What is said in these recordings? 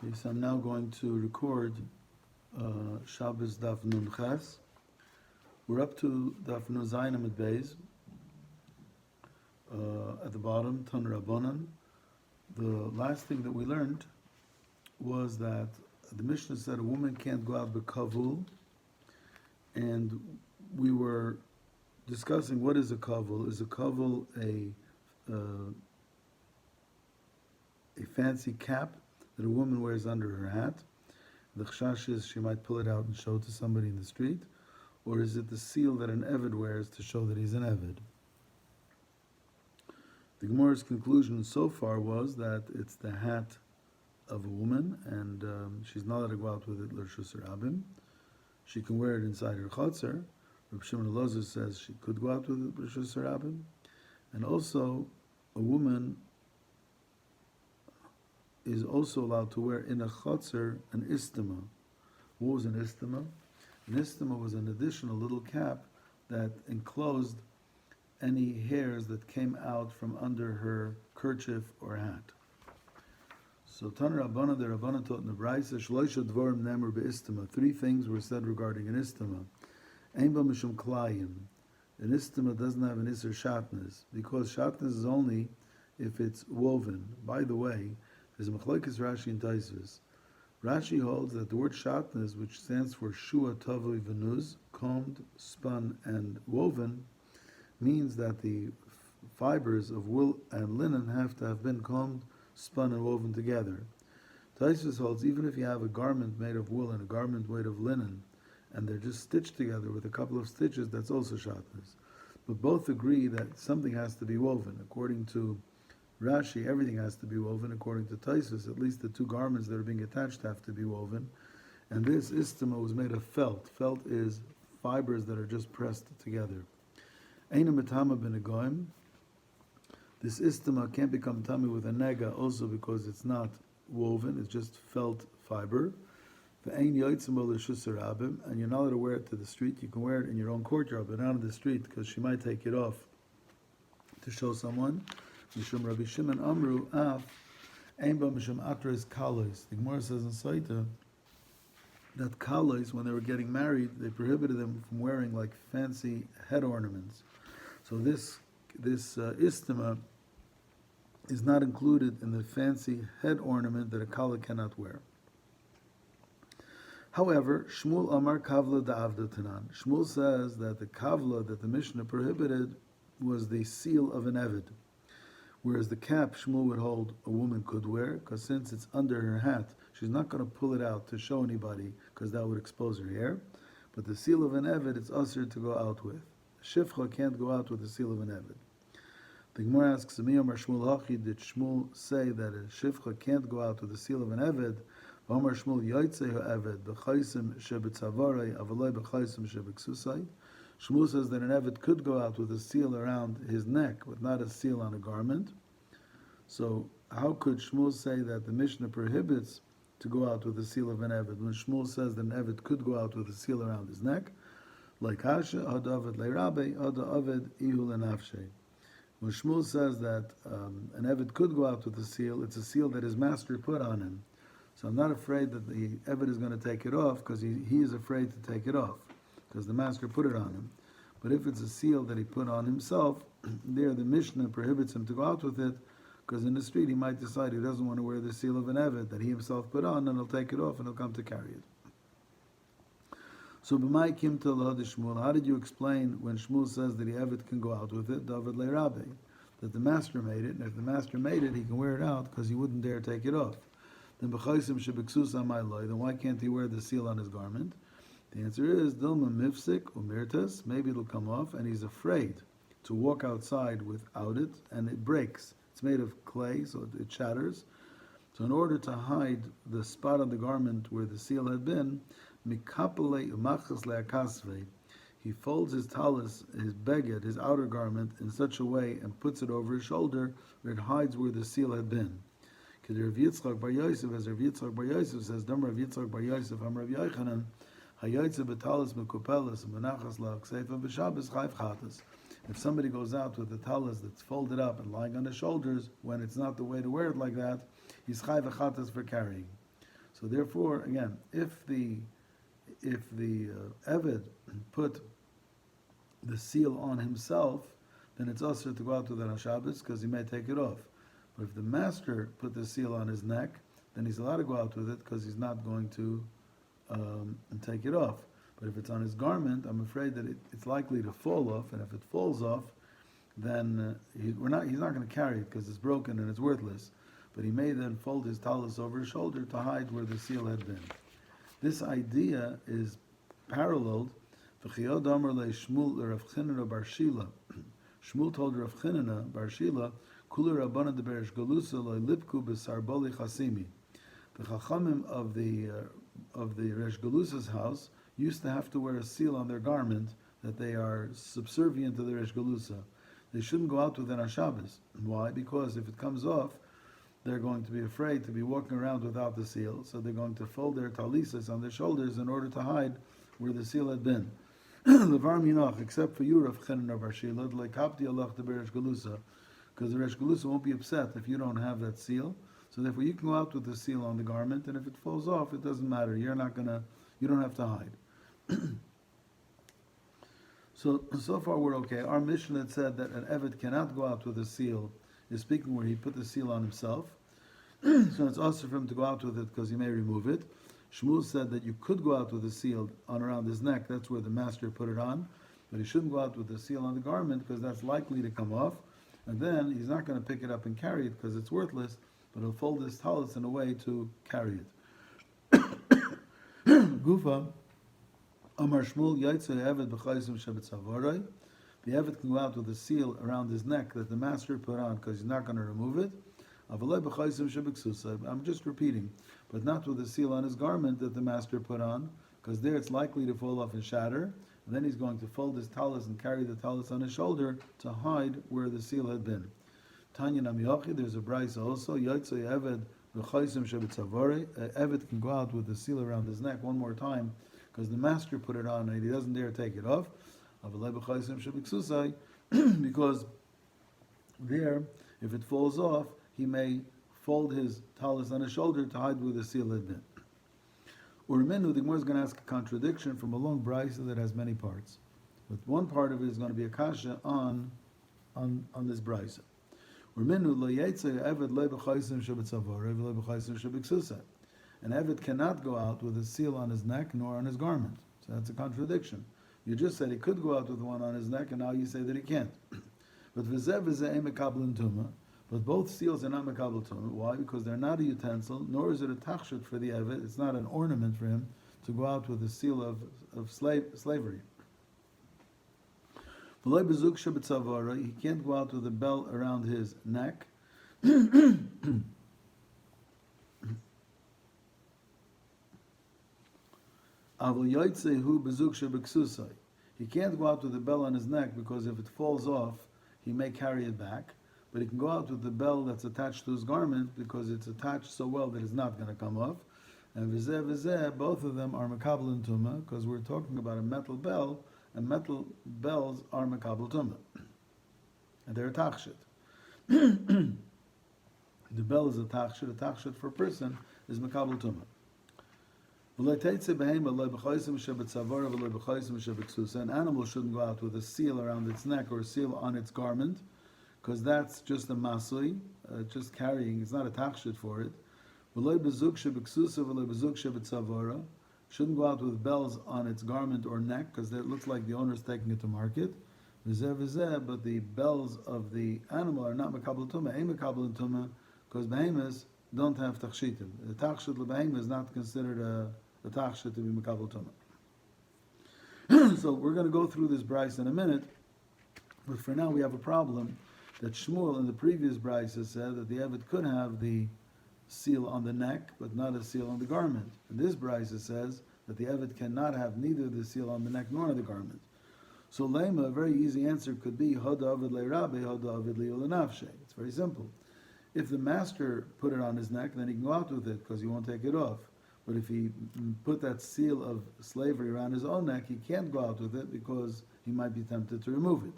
Okay, so I'm now going to record Shabbos Daf Nun Ches. We're up to Daf Nun Zayin Amid Beis. At the bottom, Tan Rabbanan. The last thing that we learned was that the Mishnah said a woman can't go out b'kavul, and we were discussing what is a kavul. Is a kavul a fancy cap that a woman wears under her hat? The chashash is she might pull it out and show it to somebody in the street, or is it the seal that an Eved wears to show that he's an Eved? The Gemara's conclusion so far was that it's the hat of a woman, and she's not allowed to go out with it l'rshus rabim. She can wear it inside her chotzer. Reb Shimon Elazar says she could go out with it l'rshus rabim, and also a woman is also allowed to wear in a chotzer an istema. What was an istema? An istema was an additional little cap that enclosed any hairs that came out from under her kerchief or hat. So Tana Rabbana, the Rabbana taught in the Brayse, Shloisha Dvorim Nemer be'istema. Three things were said regarding an istema. Ein ba mishum klayim. An istema doesn't have an iser shatnez, because shatnez is only if it's woven. By the way, there's a machlokes Rashi and Tosfos. Rashi holds that the word shatnez, which stands for shua tavui v'nuz, combed, spun, and woven, means that the fibers of wool and linen have to have been combed, spun, and woven together. Tosfos holds even if you have a garment made of wool and a garment made of linen, and they're just stitched together with a couple of stitches, that's also shatnez. But both agree that something has to be woven. According to Rashi, everything has to be woven. According to Tosfos, at least the two garments that are being attached have to be woven. And this istema was made of felt. Felt is fibers that are just pressed together. Eina metama ben goyim. This istema can't become tummy with a nega, also because it's not woven, it's just felt fiber. And you're not allowed to wear it to the street. You can wear it in your own courtyard, but not on the street, because she might take it off to show someone. Mishum Rabbi Shimon Amru Af Ein Ba Mishum Atras Kalos. The Gemara says in Saita that Kalos, when they were getting married, they prohibited them from wearing like fancy head ornaments. So this istema is not included in the fancy head ornament that a kala cannot wear. However, Shmuel Amar Kavla Da'avda Tanan. Shmuel says that the kavla that the Mishnah prohibited was the seal of an Eved. Whereas the cap Shmuel would hold a woman could wear, because since it's under her hat, she's not going to pull it out to show anybody, because that would expose her hair. But the seal of an Eved, it's usher to go out with. Shifcha can't go out with the seal of an Eved. The Gemara asks, Amar Shmuel Hachi, did Shmuel say that a Shifcha can't go out with the seal of an Eved? Amar Shmuel Yotzei ha'Eved, b'chaisim shebetzavarai, avaloi b'chaisim shebeksusai. Shmuel says that an Eved could go out with a seal around his neck, but not a seal on a garment. So how could Shmuel say that the Mishnah prohibits to go out with the seal of an Eved, when Shmuel says that an Eved could go out with a seal around his neck? Like Hasha, Hada Aved le'Rabbe, Hada Aved ihu le'nafshei. When Shmuel says that an Eved could go out with a seal, it's a seal that his master put on him. So I'm not afraid that the Eved is going to take it off, because he is afraid to take it off, because the master put it on him. But if it's a seal that he put on himself, there the Mishnah prohibits him to go out with it, because in the street he might decide he doesn't want to wear the seal of an Eved that he himself put on, and he'll take it off and he'll come to carry it. So b'mai kim tel Shmuel, how did you explain when Shmuel says that the Eved can go out with it, David le'Rabbe, that the master made it, and if the master made it, he can wear it out because he wouldn't dare take it off. Then b'chaisim shebeksusa ma'iloi, then why can't he wear the seal on his garment? The answer is Dilma Mifsik Umirtas, maybe it'll come off, and he's afraid to walk outside without it, and it breaks. It's made of clay, so it shatters. So in order to hide the spot on the garment where the seal had been, Mikapele Umachas Le'akasve, he folds his talis, his beged, his outer garment, in such a way and puts it over his shoulder where it hides where the seal had been. Because Rav Yitzchak Bar Yosef, as Rav Yitzchak Bar Yosef says, Dam Rav Yitzchak Bar Yosef, Am Rav Yochanan, Hayotze betalis mekupelis menachas la'akseifa b'Shabbos chayv chatas. If somebody goes out with the talis that's folded up and lying on his shoulders, when it's not the way to wear it like that, he's chayv chatas for carrying. So therefore, again, if the Eved put the seal on himself, then it's also to go out with it on Shabbos because he may take it off. But if the master put the seal on his neck, then he's allowed to go out with it because he's not going to take it off. But if it's on his garment, I'm afraid that it's likely to fall off, and if it falls off, then he's not going to carry it because it's broken and it's worthless. But he may then fold his talus over his shoulder to hide where the seal had been. This idea is paralleled. Shmuel told Rav Chinana bar Shila, "Kula Rabbana de Beresh Galusa loy lipku b'sarboli chasimi." The Chachamim of the Resh Galusa's house used to have to wear a seal on their garment that they are subservient to the Resh Galusa. They shouldn't go out with it on Shabbos. Why? Because if it comes off, they're going to be afraid to be walking around without the seal, so they're going to fold their talisas on their shoulders in order to hide where the seal had been. Levar minach, except for you, Rav Chinana bar Shila, lekapti Allah the Resh Galusa, because the Resh Galusa won't be upset if you don't have that seal. So therefore, you can go out with the seal on the garment, and if it falls off, it doesn't matter. You don't have to hide. So far we're okay. Our Mishnah had said that an Eved cannot go out with a seal is speaking where he put the seal on himself. So it's also for him to go out with it because he may remove it. Shmuel said that you could go out with the seal on around his neck. That's where the master put it on. But he shouldn't go out with the seal on the garment because that's likely to come off. And then he's not going to pick it up and carry it because it's worthless, but he'll fold his talus in a way to carry it. Gufa, Amar Shmuel, Yaitze Eved b'chaysim shebetzavorai. The Eved can go out with a seal around his neck that the master put on because he's not going to remove it. I'm just repeating, but not with the seal on his garment that the master put on, because there it's likely to fall off and shatter. And then he's going to fold his talus and carry the talus on his shoulder to hide where the seal had been. Tanya Namiyochi, there's a brayso also. Yotze Eved v'chaysim shebetzavore. Eved can go out with the seal around his neck one more time, because the master put it on and he doesn't dare take it off. Because there, if it falls off, he may fold his talus on his shoulder to hide where the seal had been. Urmenu, the Gemara is going to ask a contradiction from a long brayso that has many parts. But one part of it is going to be a kasha on this brayso. Urmenu lo yetze eved lo b'chaysim shebetzavore v'lo b'chaysim shebeksusa. An eved cannot go out with a seal on his neck nor on his garment. So that's a contradiction. You just said he could go out with one on his neck, and now you say that he can't. But v'zeh v'zeh ein mekabel tuma. But both seals are not mekabel tuma. Why? Because they're not a utensil, nor is it a tachshut for the eved. It's not an ornament for him to go out with a seal of slavery. V'lo bezuk shebetzavara. He can't go out with a bell around his neck. He can't go out with the bell on his neck because if it falls off, he may carry it back. But he can go out with the bell that's attached to his garment because it's attached so well that it's not going to come off. And vizeh, both of them are makabel and tumah because we're talking about a metal bell, and metal bells are makabel tumah. And they're a tachshit. The bell is a tachshit for a person is makabel tumah. An animal shouldn't go out with a seal around its neck or a seal on its garment, because that's just a masui, just carrying. It's not a tachshit for it. Shouldn't go out with bells on its garment or neck, because it looks like the owner's taking it to market. But the bells of the animal are not makabel tumah, because behemoths don't have tachshitim. The tachshit lebehemoth is not considered a tachshit to be makabel tumah. So we're going to go through this brayso in a minute, but for now we have a problem that Shmuel in the previous brayso said that the Eved could have the seal on the neck, but not a seal on the garment. And this brayso says that the Eved cannot have neither the seal on the neck nor on the garment. So lema, a very easy answer could be Hoda Ovid le'Rabbi, Hoda Ovid le'Ulanafshe. It's very simple. If the master put it on his neck, then he can go out with it because he won't take it off. But if he put that seal of slavery around his own neck, he can't go out with it because he might be tempted to remove it.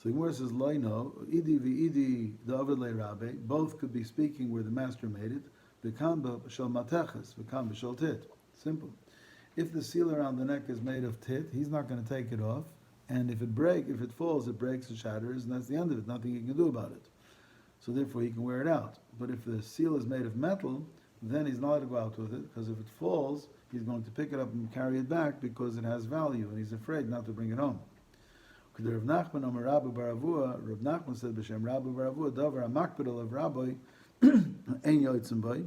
So Gemara says, Loino, Idi v'Idi David le'Rabbi, both could be speaking where the master made it, V'kan b'shel mateches, v'kan b'shel tit. Simple. If the seal around the neck is made of tit, he's not going to take it off. And if it falls, it breaks and shatters, and that's the end of it. Nothing he can do about it. So therefore, he can wear it out. But if the seal is made of metal, then he's not allowed to go out with it, because if it falls, he's going to pick it up and carry it back because it has value, and he's afraid not to bring it home. Rav Nachman Amar Rabbi Baravua, Rav Nachman said b'shem Rabbi Baravua, davar hamakpidol of Rabbi ein yotzim bay.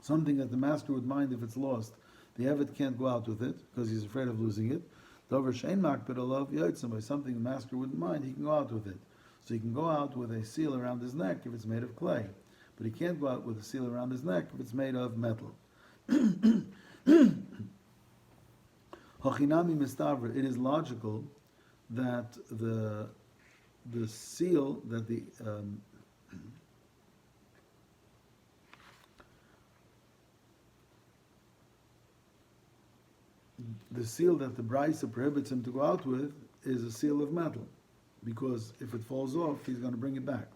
Something that the master would mind if it's lost. The Eved can't go out with it because he's afraid of losing it. Davar shein makpidol of yotzim bay. Something the master wouldn't mind, he can go out with it. So he can go out with a seal around his neck if it's made of clay. But he can't go out with a seal around his neck if it's made of metal. Hachinami mistavra. It is logical that the seal that the seal that the Brisa prohibits him to go out with is a seal of metal, because if it falls off, he's going to bring it back.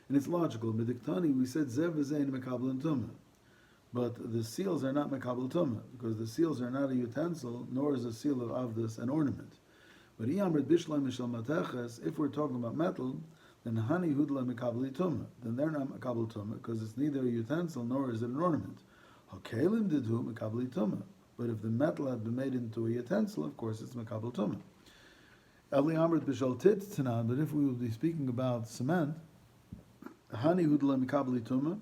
And it's logical. Midiktani, we said zev v'zein mekabel and tumah, but the seals are not mekabel tumah, because the seals are not a utensil, nor is a seal of avdus an ornament. But if we're talking about metal, then hani hudla mekabel tumah, then they're not mekabel tumah, because it's neither a utensil nor is it an ornament. Hakelim didhu mekabel tumah, but if the metal had been made into a utensil, of course it's mekabel tumah. Eli amrit b'shal tit tanan, but if we would be speaking about cement, hani hudla mekabel tumah,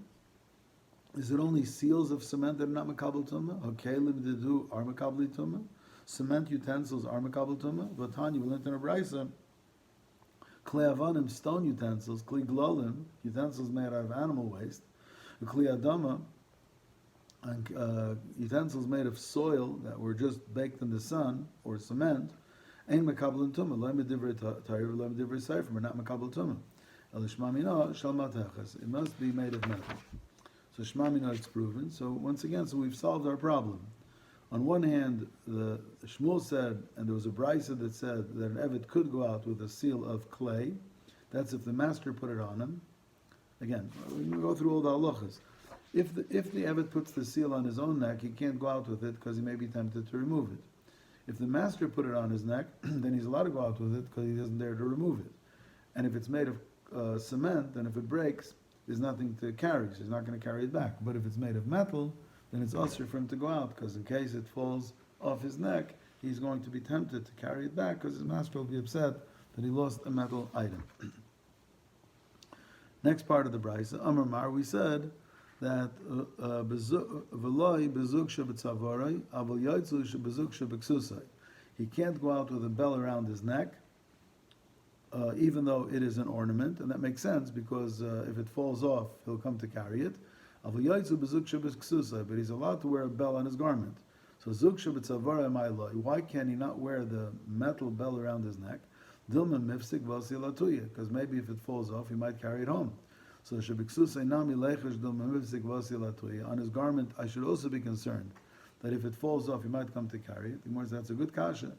is it only seals of cement that are not mekabel tumah? Hakelim didhu are mekabel tumah. Cement utensils are mekabel tumah. But Tanya, we learned in a brisa, klei avanim, stone utensils, klei glolim, utensils made out of animal waste, klei adama, and utensils made of soil that were just baked in the sun, or cement, ain't mekabel tumah. Lo medivrei Torah, lo medivrei sefer, but not mekabel tumah. El shmamina shel mateches. It must be made of metal. So shmamina, it's proven. So once again, so we've solved our problem. On one hand, the Shmuel said, and there was a brisa that said that an Eved could go out with a seal of clay. That's if the master put it on him. Again, we can go through all the halachas. If the Eved puts the seal on his own neck, he can't go out with it because he may be tempted to remove it. If the master put it on his neck, then he's allowed to go out with it because he doesn't dare to remove it. And if it's made of cement, then if it breaks, there's nothing to carry, so he's not going to carry it back. But if it's made of metal, then it's usher for him to go out, because in case it falls off his neck, he's going to be tempted to carry it back, because his master will be upset that he lost a metal item. Next part of the brisa, Amar Mar, we said that he can't go out with a bell around his neck, even though it is an ornament, and that makes sense, because if it falls off, he'll come to carry it. But he's allowed to wear a bell on his garment. So why can he not wear the metal bell around his neck? Because maybe if it falls off, he might carry it home. So on his garment, I should also be concerned that if it falls off, he might come to carry it. That's a good kasha.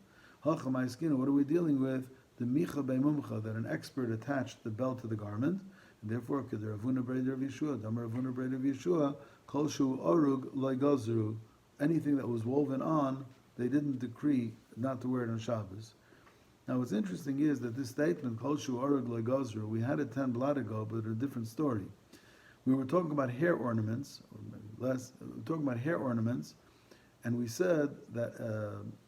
What are we dealing with? The micha be'mumcha, that an expert attached the bell to the garment. And therefore, Ravuna Breder of Yeshua, Damar Ravuna Breder of Yeshua, Kol Shu Orug Lo Gazru, anything that was woven on, they didn't decree not to wear it on Shabbos. Now, what's interesting is that this statement, Kol Shu Orug Lo Gazru, we had it 10 blot ago, but a different story. We were talking about hair ornaments, or maybe less, we were talking about hair ornaments, and we said that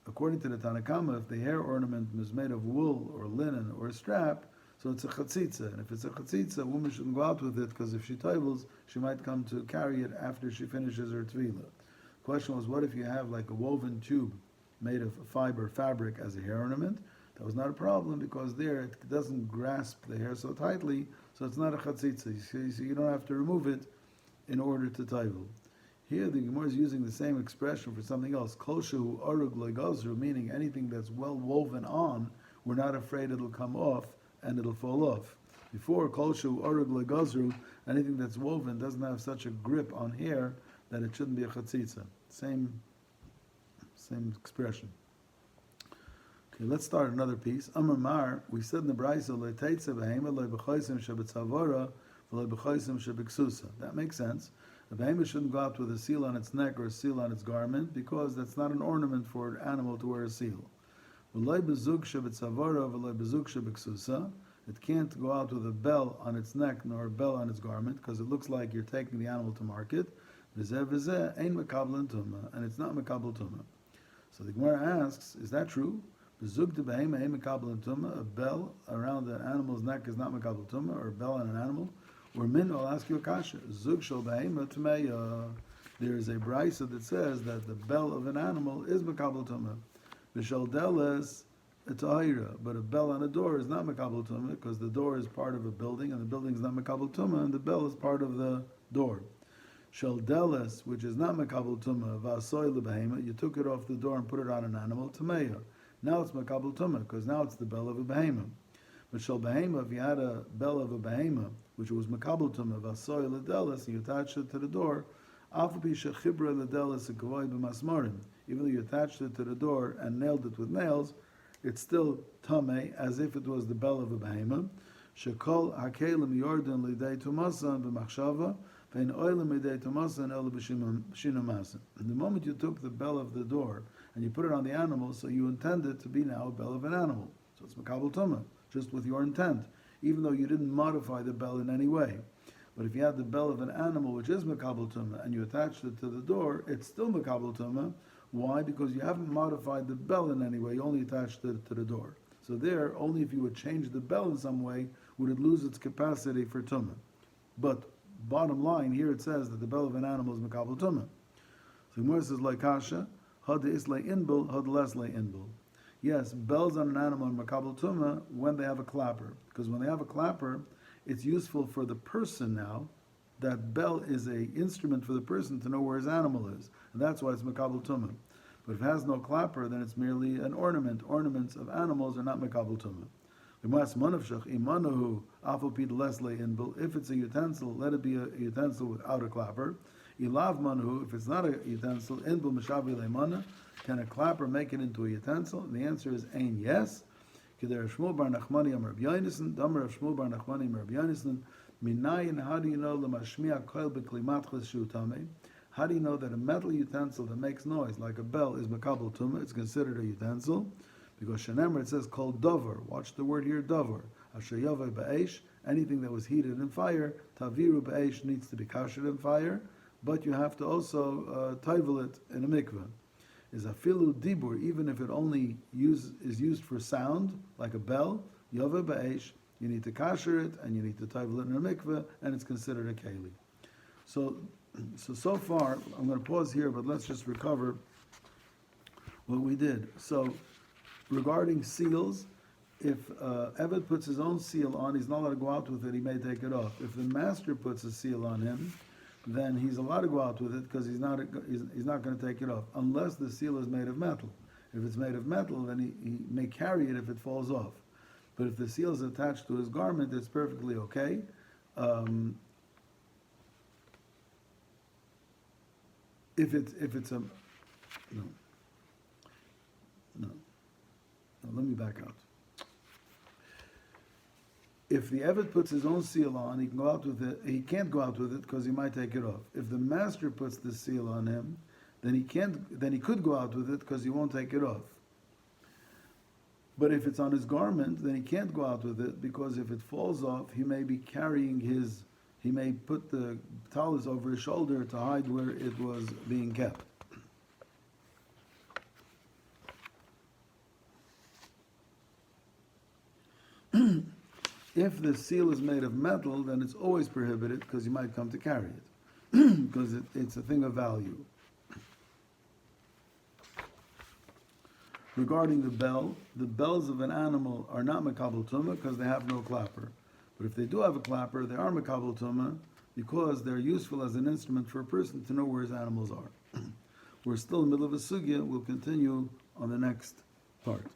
according to the Tanakama, if the hair ornament was made of wool or linen or a strap, so it's a chatzitza, and if it's a chatzitza, a woman shouldn't go out with it, because if she tovels, she might come to carry it after she finishes her tefillah. The question was, what if you have like a woven tube made of fabric as a hair ornament? That was not a problem, because there it doesn't grasp the hair so tightly, so it's not a chatzitza. So you don't have to remove it in order to tovel. Here the Gemara is using the same expression for something else. Kol shehu orug lo gazru, meaning anything that's well woven on, we're not afraid it'll come off and it'll fall off. Before, Kol Shu Orug Legazru, anything that's woven doesn't have such a grip on hair that it shouldn't be a chatzitza. Same expression. Okay, let's start another piece. Amar Mar, we said in the Brisa, Le Teitze Behema, Le B'chaisim Shebetzavora, Le B'chaisim Shebeksusa. That makes sense. A behemoth shouldn't go out with a seal on its neck or a seal on its garment because that's not an ornament for an animal to wear a seal. It can't go out with a bell on its neck nor a bell on its garment because it looks like you're taking the animal to market. And it's not mekabel tumah. So the Gemara asks, is that true? A bell around the animal's neck is not mekabel tumah, or a bell on an animal? Or min, I'll ask you a kasha. Zug shel behema tmeya. There is a brisa that says that the bell of an animal is mekabel tumah. V'shel deles etahira, but a bell on a door is not mekabel tumah because the door is part of a building and the building is not mekabel tumah and the bell is part of the door. Shel deles, which is not mekabel tumah, v'asoy lebehema, you took it off the door and put it on an animal, tmeya. Now it's mekabel tumah because now it's the bell of a behema. But shel behema, if you had a bell of a behema, which was mekabel tumah, v'asoy ledeles, and you attached it to the door, even though you attached it to the door and nailed it with nails, it's still tamei, as if it was the bell of a behema. Shekol hakelim yordan lidei tumasan b'machshava, vein oilim lidei tumasan elu b'shinamasan. The moment you took the bell of the door and you put it on the animal, so you intend it to be now a bell of an animal. So it's mekabel tumah, just with your intent, even though you didn't modify the bell in any way. But if you had the bell of an animal, which is mekabel tumah, and you attached it to the door, it's still mekabel tumah. Why? Because you haven't modified the bell in any way. You only attached it to the door. So there, only if you would change the bell in some way would it lose its capacity for tumah. But bottom line, here it says that the bell of an animal is mekabel tumah. So Gemara says, like kasha, had islay inbul, had leslay inbul. Yes, bells on an animal are mekabel tumah when they have a clapper. Because when they have a clapper, it's useful for the person now. That bell is a instrument for the person to know where his animal is. And that's why it's mekabel tumah. But if it has no clapper, then it's merely an ornament. Ornaments of animals are not mekabel tumah. If it's a utensil, let it be a utensil without a clapper. Ilav manhu, if it's not a utensil, inbul mishavi leimana, can a clapper make it into a utensil? And the answer is ein yes. Keder Shmuel bar Nachmani amar Rabbi Yonasan, Damer of Shmuel bar Nachmani amar Rabbi Yonasan. Minayin, how do you know l'mashmiya koil b'klimatchus shu tamei? How do you know that a metal utensil that makes noise, like a bell, is mekabel tumah? It's considered a utensil because shenemer it says called dover. Watch the word here, dover. Asher yavei ba'esh, anything that was heated in fire, taviru ba'esh needs to be kashered in fire, but you have to also taivel it in a mikveh. Is afilu dibur, even if it only is used for sound, like a bell, yavei ba'esh, you need to kasher it, and you need to taivel it in a mikveh, and it's considered a keli. So far, I'm going to pause here, but let's just recover what we did. So, regarding seals, if Eved puts his own seal on, he's not allowed to go out with it, he may take it off. If the master puts a seal on him, then he's allowed to go out with it because he's not going to take it off, unless the seal is made of metal. If it's made of metal, then he may carry it if it falls off. But if the seal is attached to his garment, it's perfectly okay. If it's a no, let me back out. If the Eved puts his own seal on, he can go out with it. He can't go out with it because he might take it off. If the master puts the seal on him, then he can't. Then he could go out with it because he won't take it off. But if it's on his garment, then he can't go out with it because if it falls off, he may be carrying his. He may put the talis over his shoulder to hide where it was being kept. If the seal is made of metal, then it's always prohibited because you might come to carry it because it's a thing of value. Regarding the bells of an animal are not mekabel tumah because they have no clapper. But if they do have a clapper, they are mekabel tumah because they're useful as an instrument for a person to know where his animals are. We're still in the middle of a sugya. We'll continue on the next part.